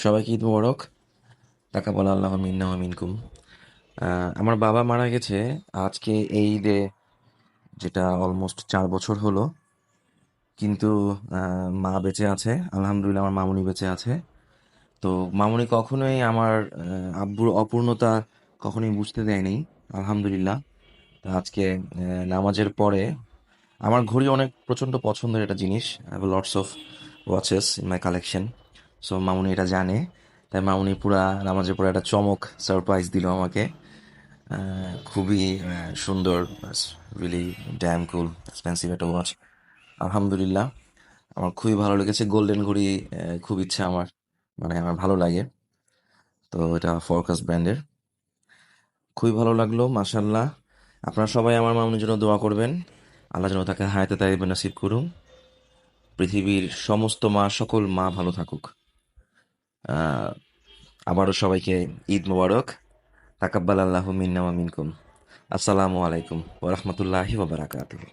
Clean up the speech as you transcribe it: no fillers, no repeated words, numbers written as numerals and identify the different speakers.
Speaker 1: সবাইকে ঈদ মোবারক। তাকাব্বাল আল্লাহু মিন্না ওয়া মিনকুম। আমার বাবা মারা গেছে আজকে এই ঈদে, যেটা অলমোস্ট 4 বছর হলো। কিন্তু মা বেঁচে আছে, আলহামদুলিল্লাহ। আমার মামুনি বেঁচে আছে। তো মামুনি কখনোই আমার আব্বুর অপূর্ণতা কখনোই বুঝতে দেয়নি, আলহামদুলিল্লাহ। তো আজকে নামাজের পরে আমার ঘড়ি অনেক প্রচণ্ড পছন্দের একটা জিনিস। I have lots of watches in my collection. So মামুনি এটা জানে, তাই মামুনি পুরা নামাজের পরে একটা চমক সারপ্রাইজ দিল আমাকে। খুবই সুন্দর, রিয়েলি ড্যাম কুল, এক্সপেন্সিভ একটা ওয়াচ। আলহামদুলিল্লাহ, আমার খুবই ভালো লেগেছে। গোল্ডেন ঘড়ি খুব ইচ্ছা আমার, মানে আমার ভালো লাগে। তো এটা ফোরকাস ব্র্যান্ডের, খুবই ভালো লাগলো, মাশাল্লাহ। আপনারা সবাই আমার মামুনির জন্য দোয়া করবেন, আল্লাহ যেন তাকে হায়াতে তাইয়্যিবা নসিব করুন। পৃথিবীর সমস্ত মা, সকল মা ভালো থাকুক। আহ, আবারও সবাইকে ঈদ মোবারক। তাকাব্বাল আল্লাহু মিন্না ওয়া মিনকুম। আসসালামু আলাইকুম ওয়া রাহমাতুল্লাহি ওয়া বারাকাতুহু।